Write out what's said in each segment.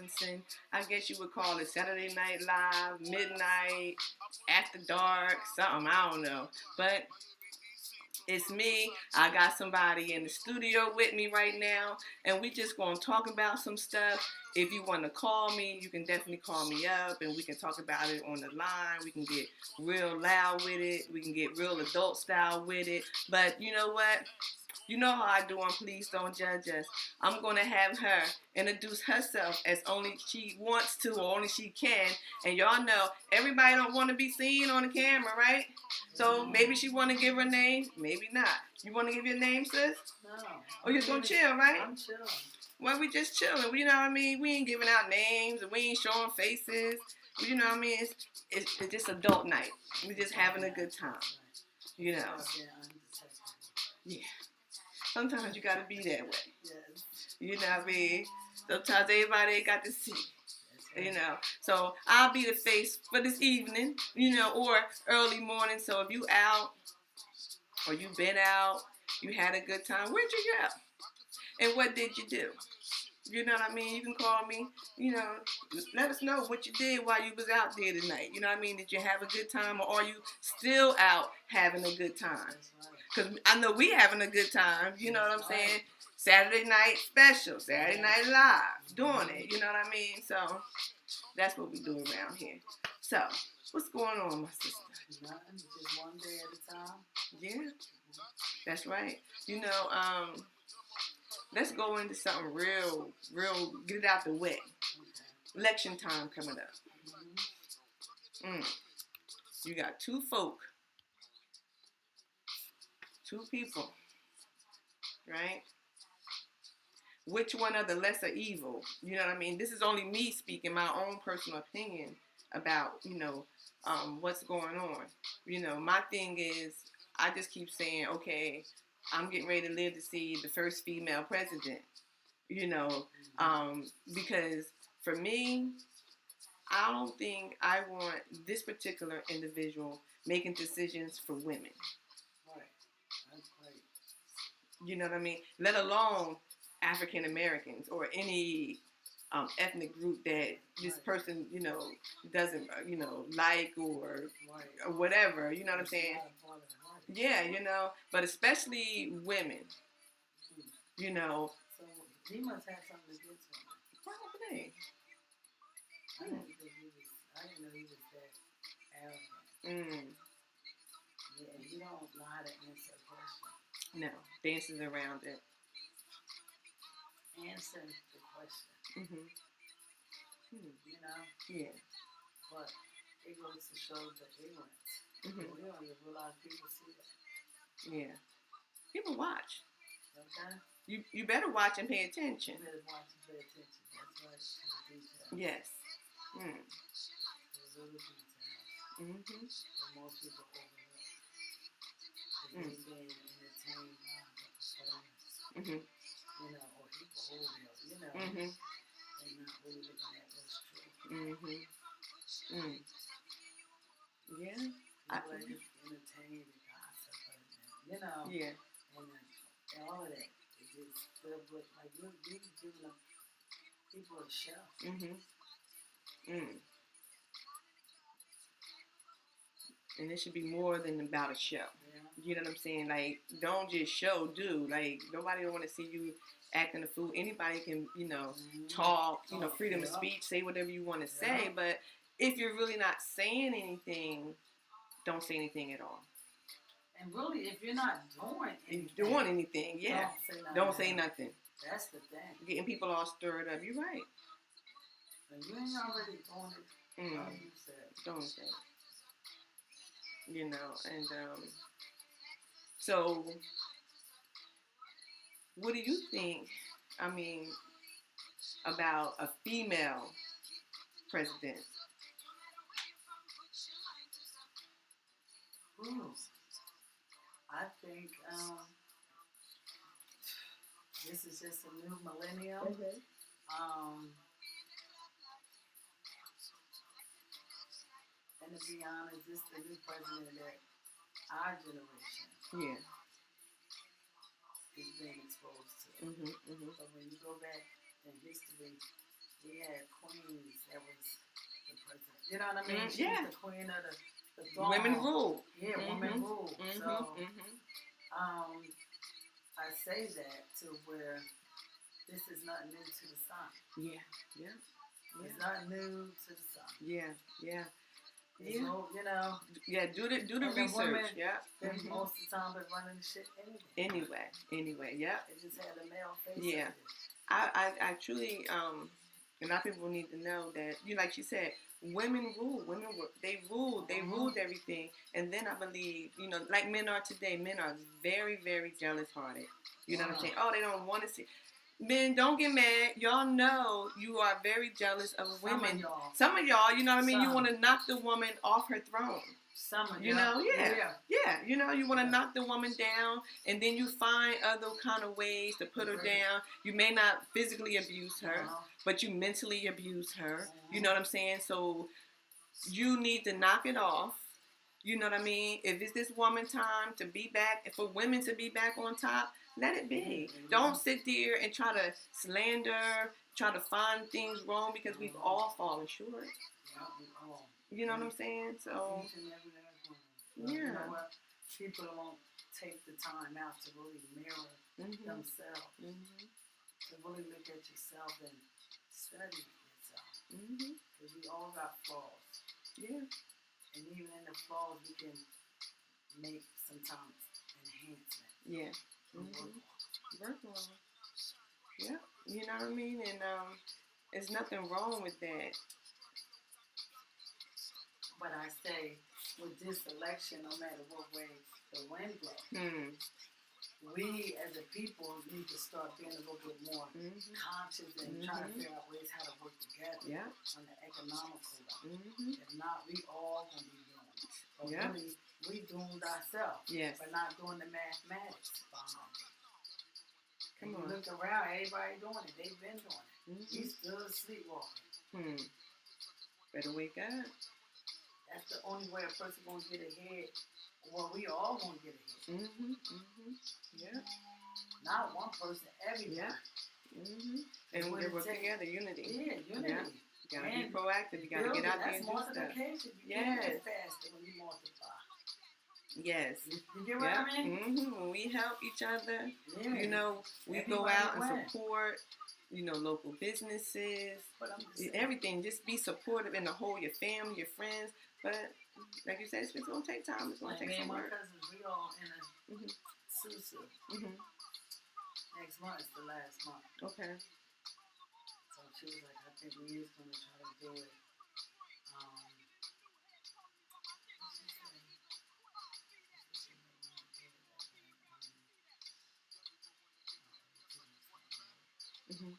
Robinson. I guess you would call it Saturday Night Live, midnight, after dark, something, I don't know. But it's me. I got somebody in the studio with me right now, and we just gonna talk about some stuff. If you want to call me, you can definitely call me up, and we can talk about it on the line. We can get real loud with it. We can get real adult style with it. But you know what? You know how I do on Please Don't Judge Us. I'm going to have her introduce herself as only she wants to or only she can. And y'all know everybody don't want to be seen on the camera, right? So maybe she want to give her name, maybe not. You want to give your name, sis? No. Or you just going to chill, right? I'm chilling. Well, we just chilling. You know what I mean? We ain't giving out names and we ain't showing faces. You know what I mean? It's just adult night. We just having a good time. You know? Yeah. Sometimes you gotta be that way. Yes. You know what I mean? Sometimes everybody ain't got to see. You know. So I'll be the face for this evening, you know, or early morning. So if you out or you been out, you had a good time, where'd you go? And what did you do? You know what I mean? You can call me, you know, let us know what you did while you was out there tonight. You know what I mean? Did you have a good time or are you still out having a good time? Because I know we having a good time, you know what I'm saying? Saturday night special, Saturday night live, doing it, you know what I mean? So that's what we do around here. So, what's going on, my sister? Nothing, just one day at a time. Yeah, that's right. You know, let's go into something real, get it out the way. Election time coming up. You got two people, right? Which one are the lesser evil? You know what I mean? This is only me speaking my own personal opinion about, you know, what's going on. You know, my thing is, I just keep saying, okay, I'm getting ready to live to see the first female president. You know, because for me, I don't think I want this particular individual making decisions for women. Right. That's right. You know what I mean? Let alone African Americans or any ethnic group that this person, you know, doesn't, you know, like or whatever. You know what I'm saying? Yeah, you know, but especially women. You know. So he must have something against women. Probably. I didn't know he was that arrogant. Yeah, you don't know how to answer a question. No, dances around it. Answer the question. You know? Yeah. But it goes to show the ignorance. You don't even realize people see that. Yeah. People watch. Okay? You better watch and pay attention. You better watch and pay attention. That's right. To the details. Yes. The little details. That most people overlook. Because they being entertained by the performance. You know, or people hold it, you know. And not really looking at what's true. Yeah. I like just entertain the gossip, you know. Yeah. And all of that. It just feels like you're giving people a show. And it should be more than about a show. Yeah. You know what I'm saying? Like, don't just show, do. Like, nobody don't want to see you acting a fool. Anybody can, you know, talk, you know, freedom of speech, say whatever you want to say. But if you're really not saying anything, don't say anything at all. And really, if you're not doing anything, yeah. Don't say nothing. That's the thing. Getting people all stirred up. You're right. And you ain't already doing it. Don't say it. You know, and so what do you think, I mean, about a female president? I think this is just a new millennium. And to be honest, this is the new president that our generation is being exposed to. But when you go back in history, we had queens that was the president. You know what I mean? Yeah. She was the queen of the throne. Women rule. Yeah, women rule. So, Mm-hmm. I say that to where this is not new to the sun. Yeah, yeah. It's not new to the sun. Yeah, yeah. There's no, you know. Yeah, do the research. Women, yeah. Most of the time been running the shit anyway. Anyway, yeah. It just had a male face. Yeah. I truly a lot of people need to know that like you said, women rule. They ruled everything. And then I believe, like men are today, men are very, very jealous hearted. You know what I'm saying? Oh, they don't want to see. Men, don't get mad. Y'all know you are very jealous of women. Some of y'all, you know what I mean? You want to knock the woman off her throne. Some of you know, yeah. You know, you want to knock the woman down, and then you find other kind of ways to put her down. You may not physically abuse her, but you mentally abuse her. You know what I'm saying? So you need to knock it off. You know what I mean? If it's this woman time to be back, and for women to be back on top, let it be. Don't sit there and try to slander, try to find things wrong, because we've all fallen short. You know what I'm saying? So, yeah. You know what? People don't take the time out to really mirror themselves. To really look at yourself and study yourself. Because we all got flaws. Yeah. And even in the flaws, we can make sometimes enhancement. Yeah. Work on. Yeah. You know what I mean? And there's nothing wrong with that. But I say, with this election, no matter what way the wind blows, we as a people need to start being a little bit more conscious and trying to figure out ways how to work together on the economical level. If not, we all going to be doomed. But really, we doomed ourselves by not doing the mathematics behind it. Come on. You look around, everybody doing it. They've been doing it. We still sleepwalking. Better wake up. That's the only way a person going to get ahead. Well, we all going to get ahead. Yeah. Not one person, everybody. And we work together, unity. Yeah, unity. Yeah. You gotta be proactive. You gotta get out there and do stuff. You get faster when you multiply. Yes. You get what I mean? When we help each other, you know, we go out and support, local businesses, everything. Just be supportive in the whole, your family, your friends. But like you said, it's going to take time. It's going to take some work. My cousins, we all in a susu. Next month is the last month. Okay. So she was like, I think we is going to try to do it.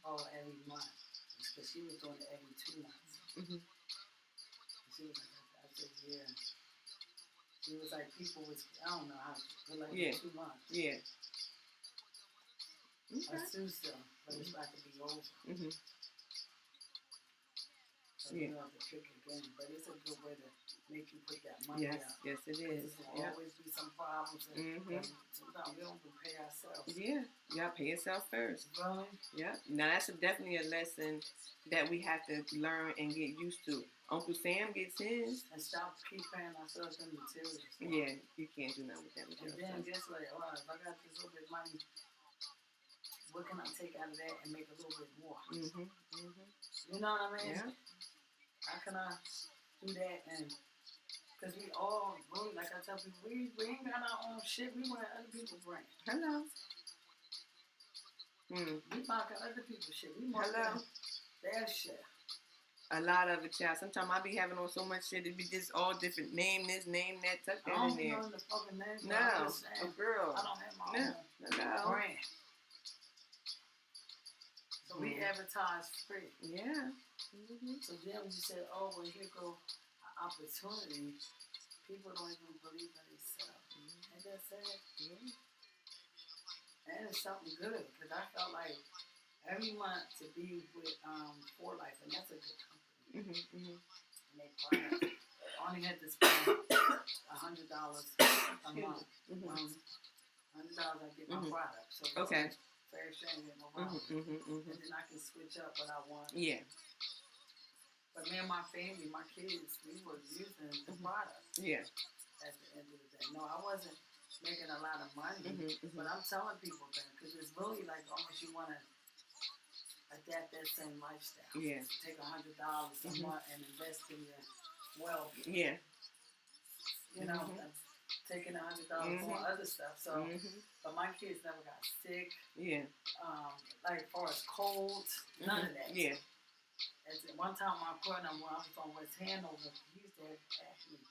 Every month. Because she was doing it every 2 months. She was like, I said, yeah. She was like, people was, I don't know how, but like 2 months. Yeah. I still, but it's about to be over. So you have to trick again. But it's a good way to make you put that money out. Yes, it is. There'll always be some problems. And sometimes we don't pay ourselves. Yeah, pay yourself first. Really? Yeah. Now that's definitely a lesson that we have to learn and get used to. Uncle Sam gets his. And stop keep paying ourselves in materials. Yeah, you can't do nothing with that material. And then just like, all right, if I got this little bit of money, what can I take out of that and make a little bit more? You know what I mean? Yeah. How can I do that? And because we all, really, like I tell people, we ain't got our own shit. We want other people's brand. Hello. We market other people's shit. We market their shit. A lot of it, child. Sometimes I be having on so much shit, it be just all different. Name this, name that, tuck that in there. I don't know the fucking name. No, a girl. I don't have my own brand. So we advertise free. Yeah. So then when you say, oh, well, here go an opportunity, people don't even believe in themselves. Ain't that sad? And it's something good, because I felt like every month to be with For Life, and that's a good company. And they product. I only had to spend $100 a month. $100 I get my product. So fair share, no problem. And then I can switch up what I want. Yeah. But me and my family, my kids, we were using the product. Yeah. At the end of the day, no, I wasn't making a lot of money, but I'm telling people that because it's really like almost you want to adapt that same lifestyle. Yeah. Take $100 a month and invest in your well-being. Yeah. You know, taking $100 on other stuff. So, but my kids never got sick. Yeah. Like as far as colds, none of that. Yeah. At one time, my partner, when I was on West Hanover, he used to have acne.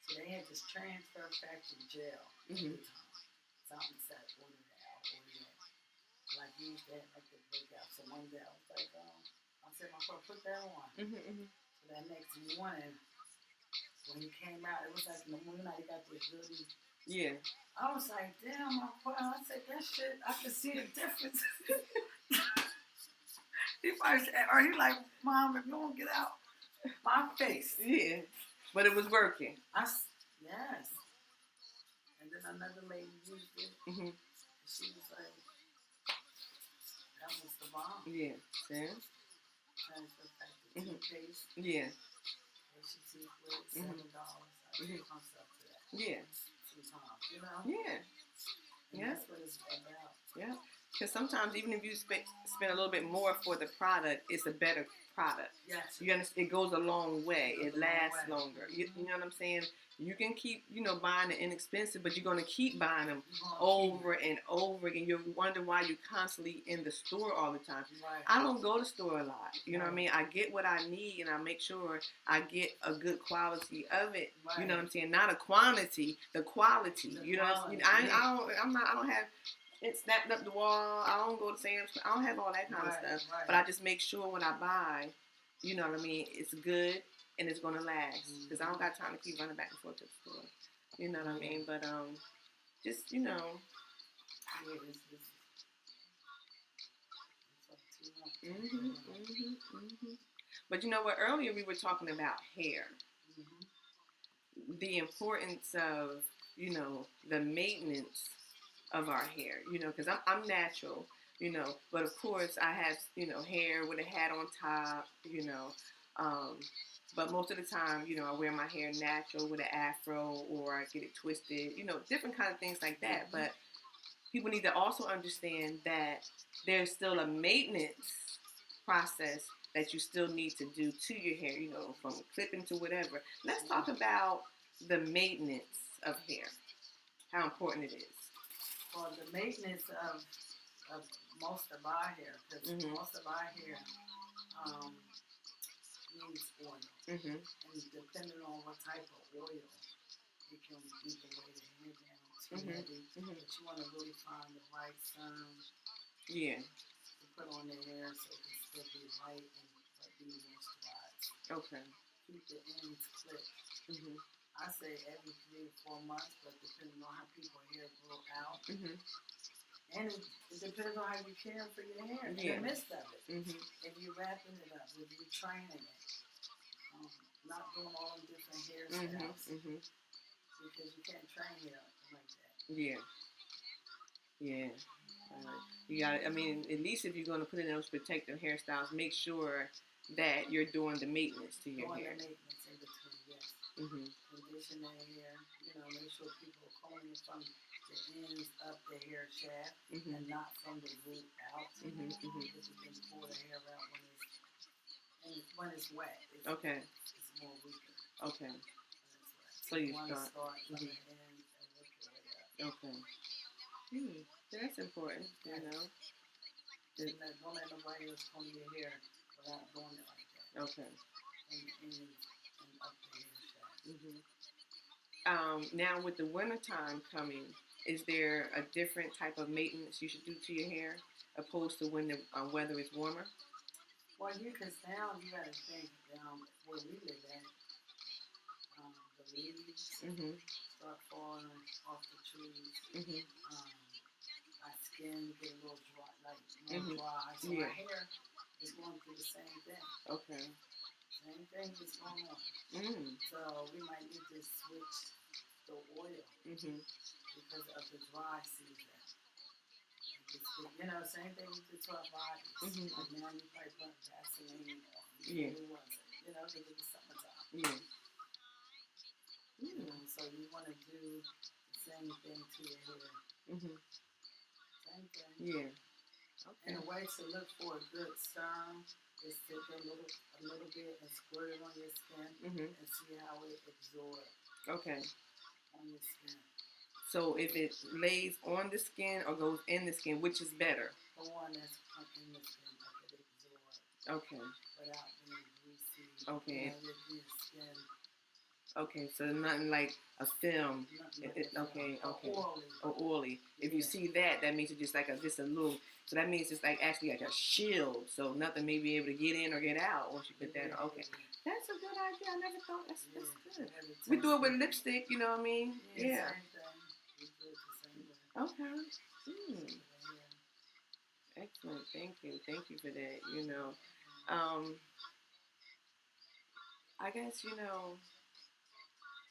So they had this transfer factor gel every time. Something said, order that, order that. Like, he used to have like the breakout. So one day I was like, I said, my friend, put that on. So that next morning, when he came out, it was like in the moonlight, he got this really. Yeah. I was like, damn, my friend. I said, that shit, I could see the difference. He probably said, or he like, Mom, if you don't get out my face. Yeah. But it was working. Yes. And then another lady used it. And she was like, that was the bomb. Yeah. Yeah. Transfer factor toothpaste. Yeah. Brush your teeth with $7. I treat myself to that. Yeah. Sometimes, you know? Yeah. And that's what it's about. Yeah. Because sometimes even if you spend a little bit more for the product, it's a better product. Yes. You understand? It goes a long way. It lasts longer. You know what I'm saying? You can keep, buying the inexpensive, but you're going to keep buying them over and over again. You wonder why you're constantly in the store all the time. Right. I don't go to the store a lot. You know what I mean? I get what I need, and I make sure I get a good quality of it. Right. You know what I'm saying? Not a quantity, the quality. You know what I'm saying? I don't have it snapped up the wall. I don't go to Sam's. I don't have all that kind of stuff. Right. But I just make sure when I buy, you know what I mean, it's good and it's gonna last. Because I don't got time to keep running back and forth to the store. You know what I mean? But just But you know what? Earlier we were talking about hair. The importance of the maintenance of our hair, because I'm natural, but of course I have, hair with a hat on top, but most of the time, I wear my hair natural with an afro or I get it twisted, different kind of things like that. But people need to also understand that there's still a maintenance process that you still need to do to your hair, from clipping to whatever. Let's talk about the maintenance of hair, how important it is. Well, the maintenance of most of our hair, because most of our hair needs oil. And depending on what type of oil, it can either weigh the hair down too heavy. But you want to really find the right to put on the hair so it can still be light and be moisturized. Okay. Keep the ends clipped. I say every 3 to 4 months, but depending on how people's hair grow out. And it depends on how you care for your hair in the midst of it. If you're wrapping it up, if you're training it, not doing all them different hairstyles. Because you can't train hair like that. Yeah. Yeah. You got. I mean, at least if you're going to put in those protective hairstyles, make sure that you're doing the maintenance to your hair. Doing the maintenance in between, yes. Condition their hair. Make sure people are combing it from the ends up the hair shaft and not from the root out. Because you can pull the hair out when it's wet. It's more weaker. Okay. So you want to start from the ends and work your way up. Okay. That's important, Don't let nobody else comb your hair without doing it like that. Okay. And up the hair shaft. Now with the wintertime coming, is there a different type of maintenance you should do to your hair opposed to when the weather is warmer? Well, because now you got to think where we live at, the leaves start falling off the trees. My skin get a little dry, dry. So my hair is going through the same thing. Okay. Same thing is going on. So we might need to switch the oil because of the dry season. You know, same thing we did to our bodies. Mm-hmm. Like now you probably put Vaseline on. Yeah. It wasn't, you know, because it was summertime. Yeah. You know, so you want to do the same thing to your hair. Mm-hmm. Same thing. Yeah. Okay. And a way to look for a good serum is take a little bit and squirt it on your skin and see how it absorbs. Okay. On your skin. So if it lays on the skin or goes in the skin, which is better? The one that's in the skin, like it absorbs. Okay. Without being greasy. Okay. Your skin. Okay, so nothing like a film. Okay. Or oily. If you see that, that means it's just like just a little. So that means it's like actually like a shield. So nothing may be able to get in or get out once you put that on. Okay. That's a good idea. I never thought that's good. We do it with lipstick, you know what I mean? Yeah. Okay. Excellent. Thank you. Thank you for that. You know, I guess, you know,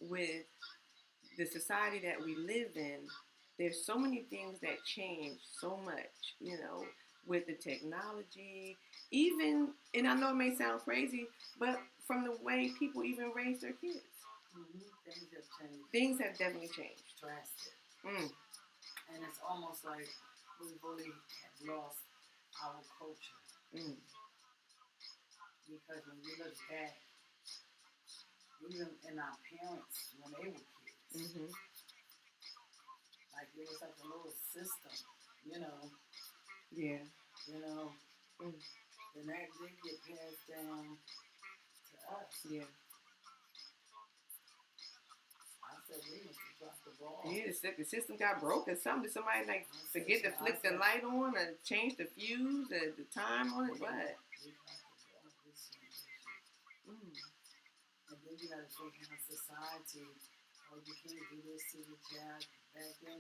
with the society that we live in, there's so many things that change so much, you know, with the technology, even, and I know it may sound crazy, but from the way people even raise their kids. Things have changed. Things have definitely changed. Drastic. And it's almost like we really have lost our culture. Because when you look back, even in our parents, when they were kids, like it was like a little system, you know. Yeah. You know. And that did get passed down to us. Yeah. I said we must have dropped the ball. Yeah, the system got broke or something. Did somebody like forget to flick the light on or change the fuse or the time on it? What? And then you gotta think how society, oh, you can't do this to the child back then.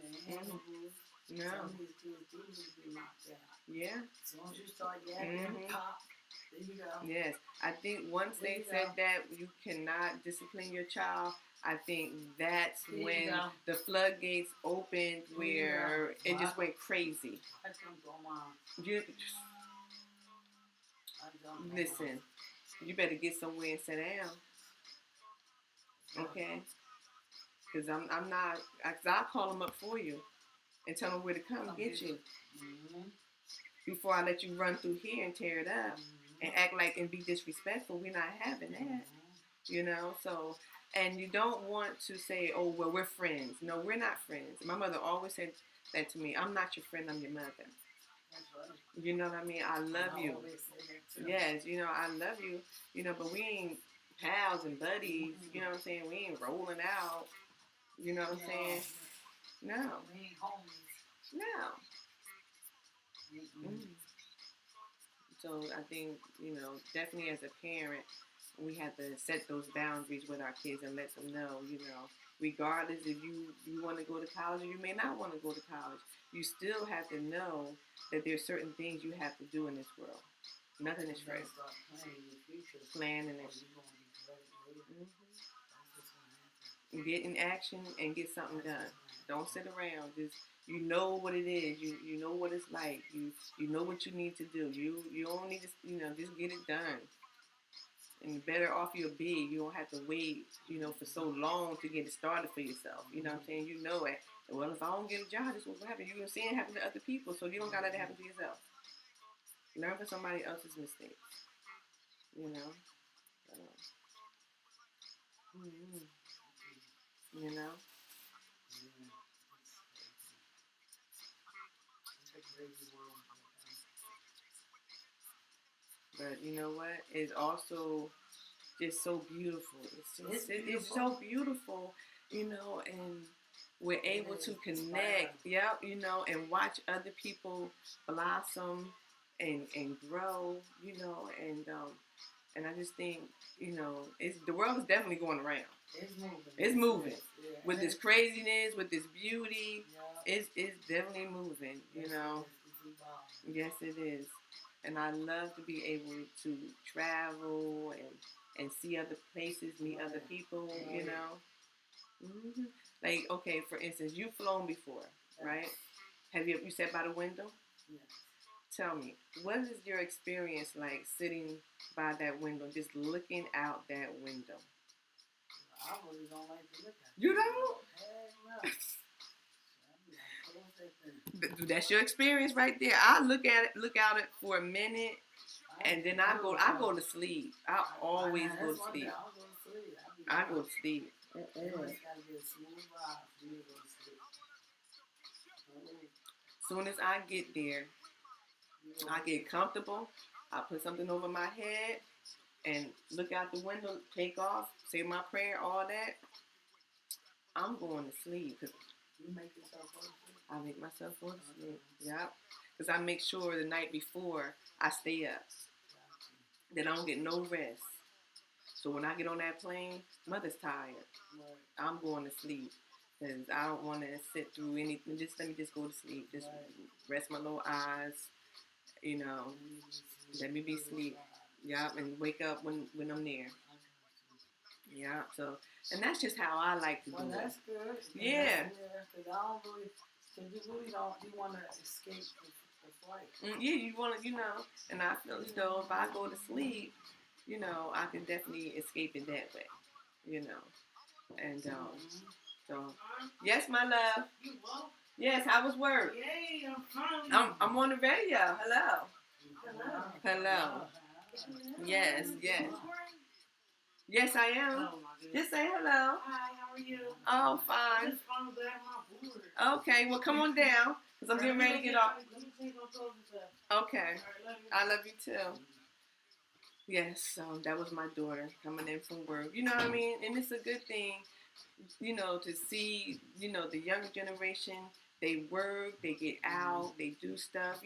No. Some of these kids do need to be knocked out. Yeah. As soon as you start yapping, pop, there you go. Yes. I think once they said that you cannot discipline your child, I think that's when the floodgates opened where it just went crazy. I think listen, you better get somewhere and sit down. Okay? Because I'm not, I'll call them up for you and tell them where to come get you. Before I let you run through here and tear it up and act like and be disrespectful. We're not having that. You know, so, and you don't want to say, oh, well, we're friends. No, we're not friends. My mother always said that to me. I'm not your friend, I'm your mother. You know what I mean? I love you. Yes, you know, I love you. You know, but we ain't pals and buddies. You know what I'm saying? We ain't rolling out. You know what I'm saying? No. We ain't homies. No. So I think, you know, definitely as a parent, we have to set those boundaries with our kids and let them know, you know, regardless if you want to go to college or you may not want to go to college, you still have to know that there's certain things you have to do in this world. Nothing is free. Planning it. Get in action and get something done. Don't sit around. Just you know what it is. You know what it's like. You know what you need to do. You don't need to just get it done. And the better off you'll be. You don't have to wait for so long to get it started for yourself. You know what I'm saying? You know it. Well, if I don't get a job, this will happen. You're gonna see it happen to other people, so you don't gotta let it happen to yourself. Learn from somebody else's mistakes. You know. You know. But you know what? It's also just so beautiful. It's so beautiful, and we're able to connect, and watch other people blossom and grow, and I just think, the world is definitely going around. It's moving. Yeah. With this craziness, with this beauty, it's definitely moving, Yes, it is. And I love to be able to travel and see other places, meet other people, Like, okay, for instance, you've flown before, right? Have you sat by the window? Yes. Tell me, what is your experience like sitting by that window, just looking out that window? I really don't like to look at it. You don't? Heck no. That's your experience right there. I look out it for a minute, and then I go to sleep. I always go to sleep. I go to sleep. It's gotta be a smooth vibe for me to go to sleep. Soon as I get there, I get comfortable. I put something over my head and look out the window, take off, say my prayer, all that. I'm going to sleep. You make yourself go to sleep? I make myself go to sleep. Yep. Because I make sure the night before I stay up. Then I don't get no rest. So when I get on that plane, mother's tired. Right. I'm going to sleep. Because I don't want to sit through anything. Just let me just go to sleep. Just rest my little eyes. You know. Let me be asleep. Yeah, and wake up when I'm there. Yeah, so, and that's just how I like to do it. That's good. Yeah. Because I don't really, because you really don't, you want to escape the flight. Yeah, you want to, and I feel as though if I go to sleep, I can definitely escape it that way, and, so, yes, my love. You woke? Yes, how was work? Yay, I'm fine. I'm on the radio. Hello. Hello. Yes. Yes, I am. Just say hello. Hi, how are you? Oh, fine. Okay, well, come on down, because I'm getting ready to get off. Okay. I love you, too. Yes, that was my daughter coming in from work. You know what I mean? And it's a good thing, to see, the younger generation, they work, they get out, they do stuff,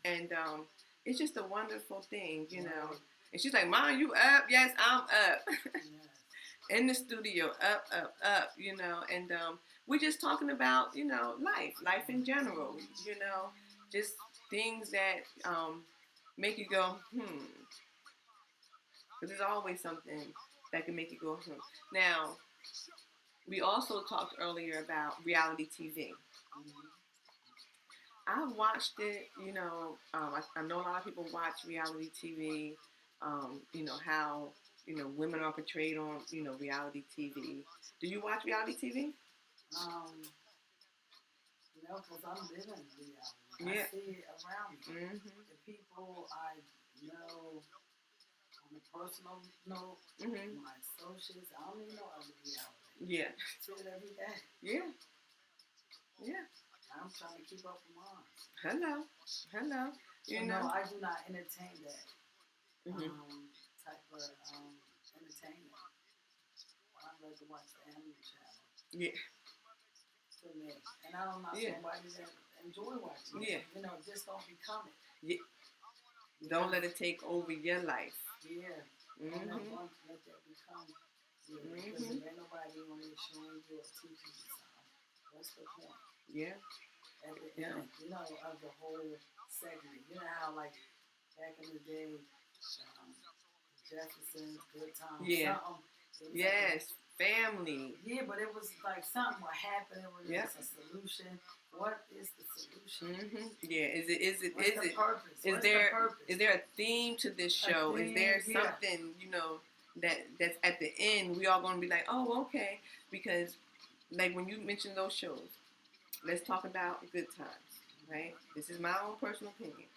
and it's just a wonderful thing, And she's like, Mom, you up? Yes, I'm up. In the studio, up, and we're just talking about, life in general, just things that make you go, because there's always something that can make you go, Now, we also talked earlier about reality TV. I watched it, I know a lot of people watch reality TV, how, women are portrayed on, reality TV. Do you watch reality TV? No, because I'm living reality. Yeah. I see it around me. Mm-hmm. The people I know on a personal note, my associates, I don't even know other reality. Yeah. I see it every day. Yeah. Yeah. I'm trying to keep up with mine. Hello. No, I do not entertain that type of entertainment. I'd like to watch the Animal Channel. Yeah. For me. And I don't know somebody that enjoy watching it. Just don't become it. Yeah. Don't let it take over your life. Yeah. Don't let that become you. Because if ain't nobody on there showing you or teaching you something, what's the point? Yeah. At the end, of the whole segment. You know how, like, back in the day, Jefferson's, Good Times, something. Yes. Family. Yeah, but it was like something would happen. It was a solution. What is the solution? Mm-hmm. Yeah. What's the purpose? Is there a theme to this show? Is there something that's at the end we all going to be like, oh, okay, because like when you mention those shows, let's talk about Good Times, right? This is my own personal opinion.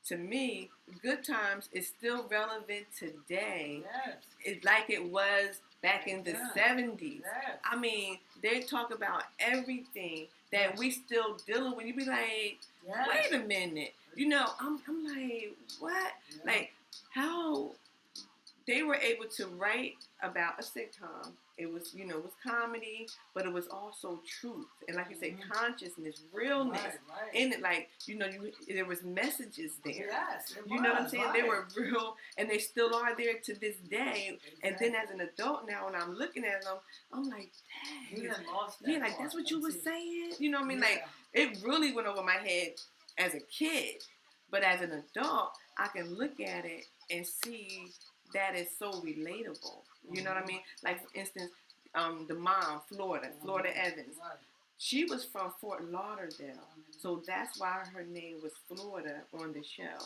To me, Good Times is still relevant today. Yes. It's like it was back in the 70s. Yes. I mean, they talk about everything that we still dealing with. You be like, wait a minute. I'm like, what? Yeah. Like, how they were able to write about a sitcom. It was, it was comedy, but it was also truth. And like you say, consciousness, realness in it. Like, there was messages there. Yes, it you know what I'm saying? They were real, and they still are there to this day. Exactly. And then as an adult now, when I'm looking at them, I'm like, dang. Yeah, like, that's what you were saying? You know what I mean? Like, it really went over my head as a kid. But as an adult, I can look at it and see that is so relatable. You know what I mean? Like, for instance, the mom, Florida Evans. Right. She was from Fort Lauderdale, so that's why her name was Florida on the show.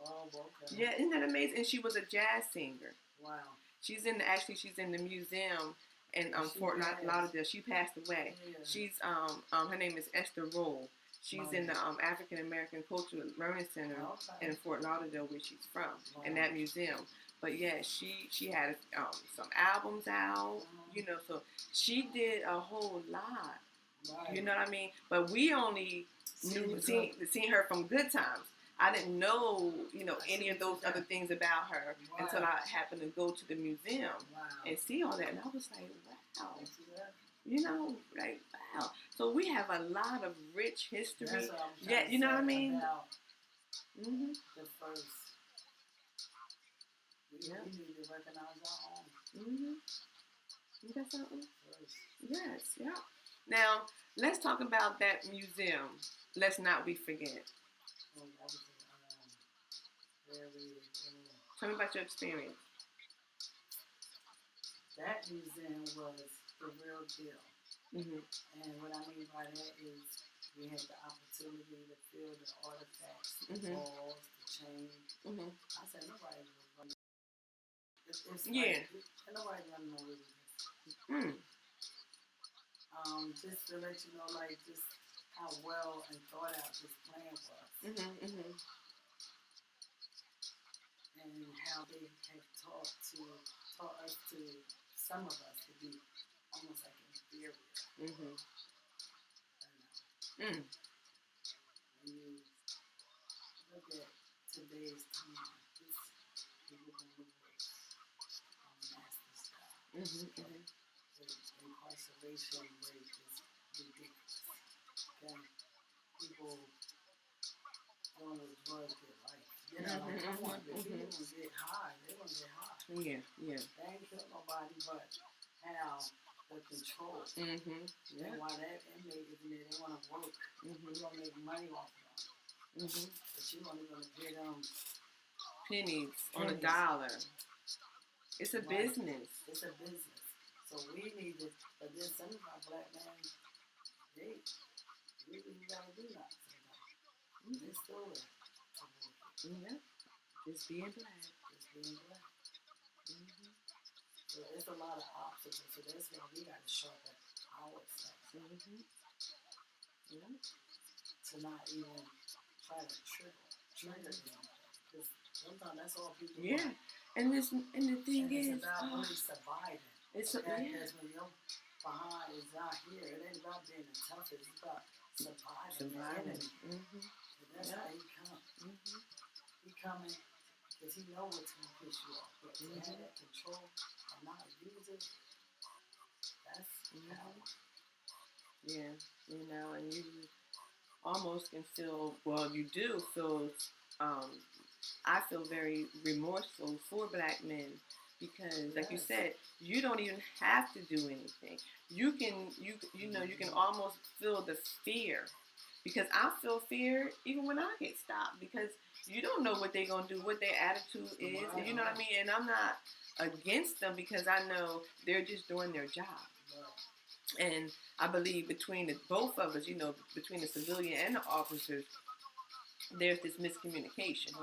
Oh, okay. Yeah, isn't that amazing? And she was a jazz singer. Wow. She's in the museum in Fort Lauderdale. She passed away. Yeah. She's her name is Esther Roll. She's in the African American Cultural Learning Center in Fort Lauderdale, where she's from, in that museum. But yeah, she had some albums out, you know, so she did a whole lot. Right. You know what I mean? But we only seen her from Good Times. I didn't know, you know, any of those other things about her until I happened to go to the museum and see all that, and I was like, wow. You know, like, wow. So we have a lot of rich history. That's what I'm yeah, you know what I mean? About mm-hmm. The first. We need to recognize our own. Mm-hmm. You got something? First. Yes, yeah. Now, let's talk about that museum. Let's not we forget. Oh, that was very. Tell me about your experience. That museum was the real deal. Mm-hmm. And what I mean by that is we had the opportunity to feel the artifacts, the balls, the chain. Mm-hmm. I said nobody was running. It's yeah. Like, nobody running over this. Just to let you know, like, just how well and thought out this plan was. Mm-hmm. And how they have taught us to, some of us, to be almost like inferior. Mm-hmm. When you look at today's time, people can look at nasty stuff. Mm-hmm. The incarceration rate is ridiculous. Okay? People going to drugs get life. You know, like, come on, if people gonna get high, they're gonna get high. Yeah. They ain't kill nobody, but how the control. Mm-hmm. Yeah. And why that inmate is in there, they want to work. You're going to make money off of them. But you're only going to get them pennies on a dollar. It's a business. It's a business. So we need to, but then some of our black men, they really got to do that sometimes. They still there. Yeah. Just being black. So there's a lot of obstacles. So that's why we got to sharpen our sense. Yeah. To not even try to trigger them. Because sometimes that's all people want. And the thing is, it's about really surviving. It's because when your behind is not here, it ain't about being the toughest. It's about surviving. That's how he comes. He coming because he knows what's going to piss you off. But to have that control and not use it, that's power. Yeah, you know, and you almost can feel, well, you do feel, I feel very remorseful for black men because, like you said, you don't even have to do anything. You can almost feel the fear, because I feel fear even when I get stopped, because you don't know what they're going to do, what their attitude is, and you know what I mean? And I'm not against them because I know they're just doing their job. And I believe between both of us, you know, between the civilian and the officers, there's this miscommunication.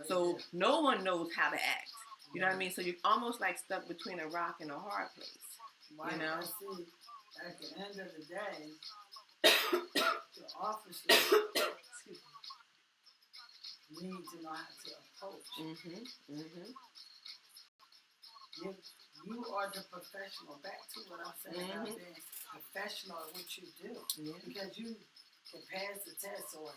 So no one knows how to act. You know what I mean? So you're almost like stuck between a rock and a hard place. You know? I see, at the end of the day, the officers need to know how to approach. You are the professional. Back to what I'm saying about being professional at what you do. Because you can pass the test or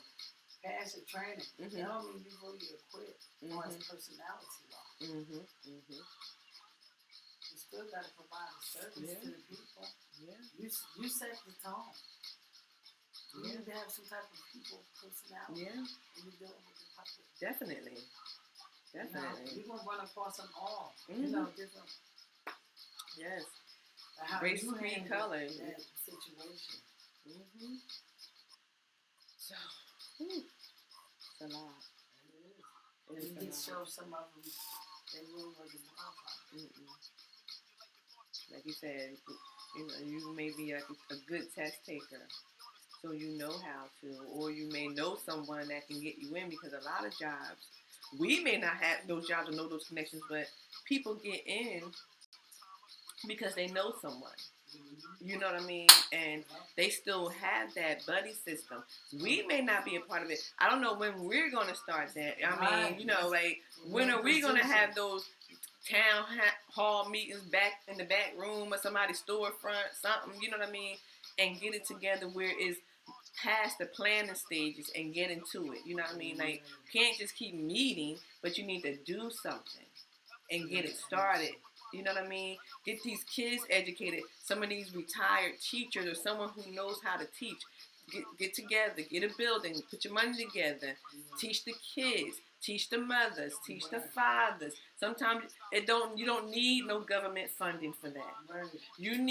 pass the training. That don't mean you really equipped as personality-wise. You still got to provide a service to the people. You set the tone. You need to have some type of people personality when you're dealing with the public. Definitely. You're going to run across them all. You know, different. Yes. Race, creed, color. That situation. So, it's a lot. It is. And you show some of them, they really wasn't qualified. Like you said, you know, you may be like a good test taker, so you know how to, or you may know someone that can get you in, because a lot of jobs, we may not have those jobs or know those connections, but people get in because they know someone. You know what I mean? And they still have that buddy system. We may not be a part of it. I don't know when we're going to start that. I mean, you know, like, when are we going to have those town hall meetings back in the back room or somebody's storefront, something, you know what I mean? And get it together where it's past the planning stages and get into it. You know what I mean? Like, you can't just keep meeting, but you need to do something and get it started. You know what I mean? Get these kids educated. Some of these retired teachers or someone who knows how to teach. Get together, get a building, put your money together, teach the kids, teach the mothers, teach the fathers. Sometimes you don't need no government funding for that. You need